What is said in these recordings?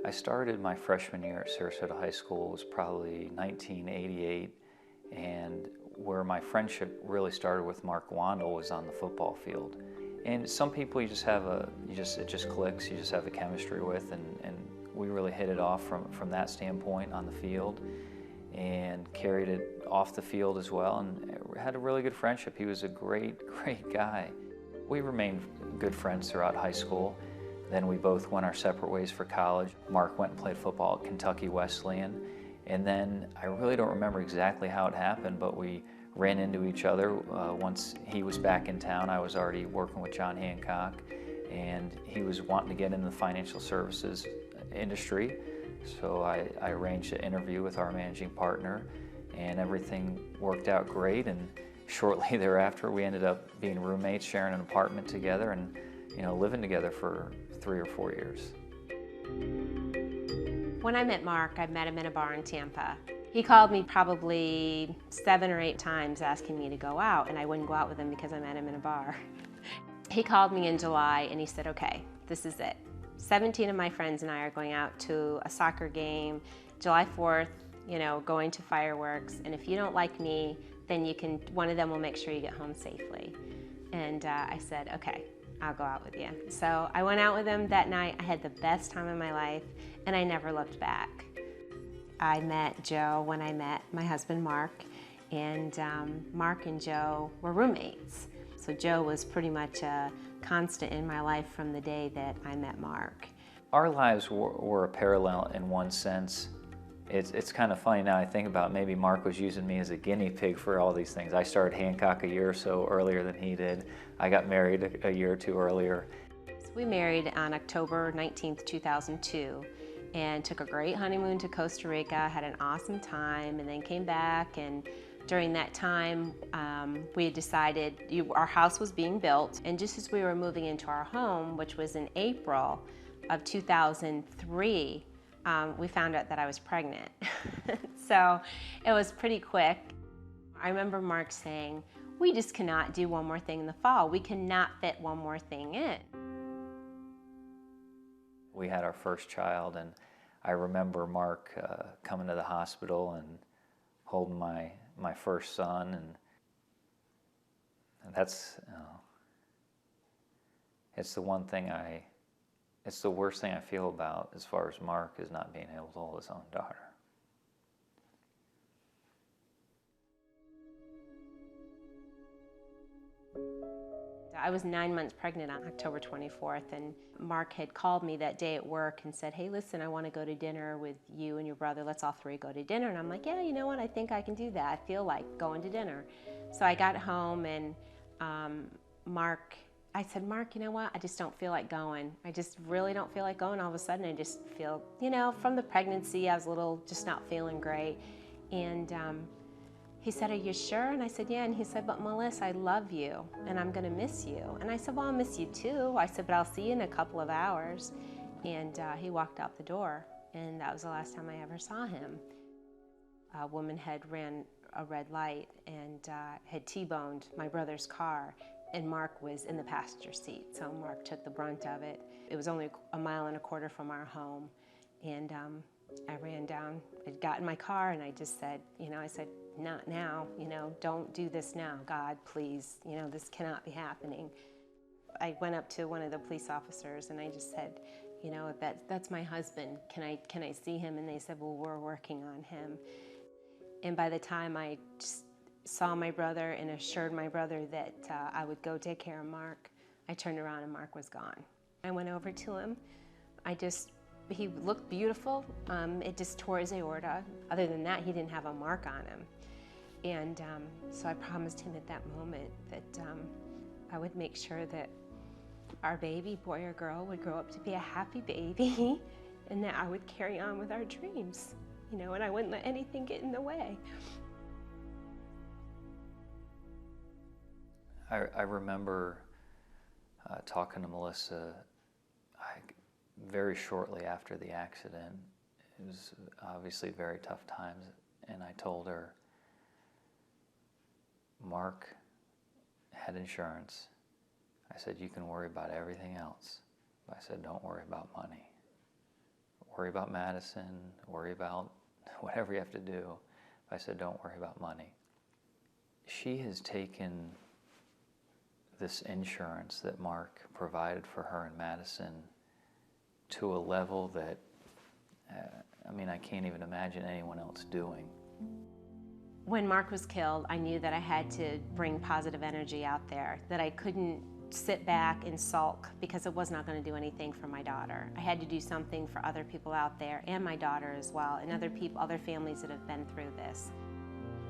I started my freshman year at Sarasota High School. It was probably 1988, and where my friendship really started with Mark Wandall was on the football field. And some people it just clicks, you just have a chemistry with, and we really hit it off from that standpoint on the field and carried it off the field as well, and had a really good friendship. He was a great guy. We remained good friends throughout high school. Then we both went our separate ways for college. Mark went and played football at Kentucky Wesleyan, and then I really don't remember exactly how it happened, but we ran into each other once he was back in town. I was already working with John Hancock, and he was wanting to get into the financial services industry. So I arranged an interview with our managing partner, and everything worked out great. And shortly thereafter, we ended up being roommates, sharing an apartment together, and living together for 3 or 4 years. When I met Mark, I met him in a bar in Tampa. He called me probably 7 or 8 times asking me to go out, and I wouldn't go out with him because I met him in a bar. He called me in July and he said, okay, this is it. 17 of my friends and I are going out to a soccer game, July 4th, going to fireworks, and if you don't like me, then one of them will make sure you get home safely. And I said, okay, I'll go out with you. So I went out with him that night. I had the best time of my life, and I never looked back. I met Joe when I met my husband, Mark, and Mark and Joe were roommates. So Joe was pretty much a constant in my life from the day that I met Mark. Our lives were a parallel in one sense. It's kind of funny now I think about maybe Mark was using me as a guinea pig for all these things. I started Hancock a year or so earlier than he did. I got married a year or two earlier. So we married on October 19th, 2002, and took a great honeymoon to Costa Rica, had an awesome time, and then came back. And during that time, we had decided our house was being built, and just as we were moving into our home, which was in April of 2003, we found out that I was pregnant. So it was pretty quick. I remember Mark saying, we just cannot do one more thing in the fall. We cannot fit one more thing in. We had our first child, and I remember Mark coming to the hospital and holding my first son, and that's, it's the one thing it's the worst thing I feel about as far as Mark is not being able to hold his own daughter. I was 9 months pregnant on October 24th, and Mark had called me that day at work and said, hey, listen, I want to go to dinner with you and your brother. Let's all 3 go to dinner. And I'm like, yeah, you know what? I think I can do that. I feel like going to dinner. So I got home, and I said, Mark, you know what? I just don't feel like going. I just really don't feel like going. All of a sudden, I just feel, from the pregnancy, I was just not feeling great. And he said, are you sure? And I said, yeah. And he said, but Melissa, I love you, and I'm going to miss you. And I said, well, I'll miss you too. I said, but I'll see you in a couple of hours. And he walked out the door, and that was the last time I ever saw him. A woman had ran a red light and had T-boned my brother's car, and Mark was in the passenger seat. So Mark took the brunt of it. It was only a mile and a quarter from our home. And I ran down, I got in my car, and I just said, I said, not now, don't do this now, God, please, this cannot be happening. I went up to one of the police officers and I just said, that's my husband, can I see him? And they said, well, we're working on him. And by the time I just saw my brother and assured my brother that I would go take care of Mark, I turned around and Mark was gone. I went over to him. He looked beautiful. It just tore his aorta. Other than that, he didn't have a mark on him. And so I promised him at that moment that I would make sure that our baby, boy or girl, would grow up to be a happy baby, and that I would carry on with our dreams, and I wouldn't let anything get in the way. I remember talking to Melissa very shortly after the accident. It was obviously very tough times, and I told her, Mark had insurance. I said, you can worry about everything else. But I said, don't worry about money. worry about Madison, worry about whatever you have to do. I said, don't worry about money. She has taken this insurance that Mark provided for her in Madison to a level that, I can't even imagine anyone else doing. When Mark was killed, I knew that I had to bring positive energy out there, that I couldn't sit back and sulk because it was not going to do anything for my daughter. I had to do something for other people out there and my daughter as well, and other people, other families that have been through this.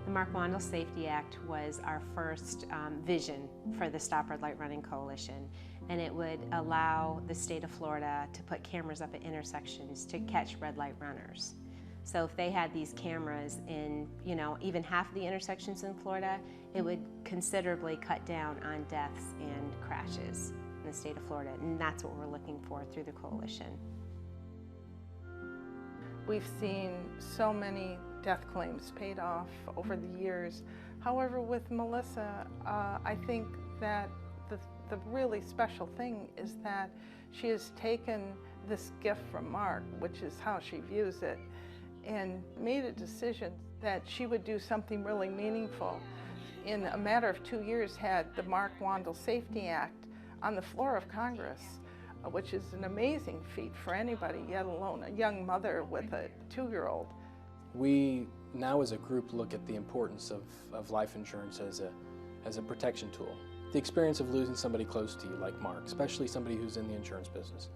The Mark Wandall Safety Act was our first vision for the Stop Red Light Running Coalition, and it would allow the state of Florida to put cameras up at intersections to catch red light runners. So if they had these cameras in, even half of the intersections in Florida, it would considerably cut down on deaths and crashes in the state of Florida, and that's what we're looking for through the coalition. We've seen so many death claims paid off over the years. However, with Melissa, I think that the really special thing is that she has taken this gift from Mark, which is how she views it, and made a decision that she would do something really meaningful. In a matter of 2 years, had the Mark Wandall Safety Act on the floor of Congress, which is an amazing feat for anybody, yet alone a young mother with a 2-year-old. We now as a group look at the importance of life insurance as a protection tool. The experience of losing somebody close to you like Mark, especially somebody who's in the insurance business,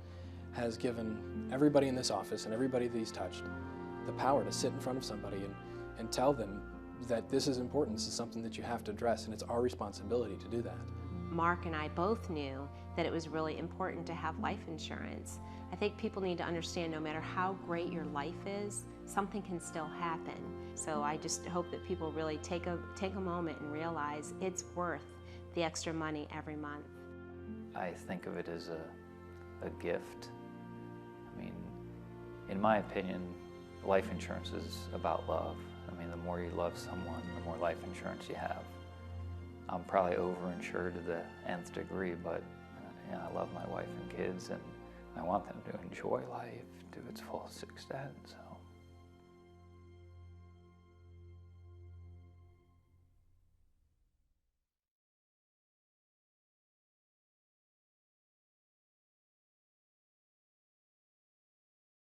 has given everybody in this office and everybody that he's touched the power to sit in front of somebody and tell them that this is important, this is something that you have to address, and it's our responsibility to do that. Mark and I both knew that it was really important to have life insurance. I think people need to understand no matter how great your life is, something can still happen. So I just hope that people really take a moment and realize it's worth the extra money every month. I think of it as a gift. In my opinion, life insurance is about love. The more you love someone, the more life insurance you have. I'm probably overinsured to the nth degree, but I love my wife and kids, and I want them to enjoy life to its fullest extent. So.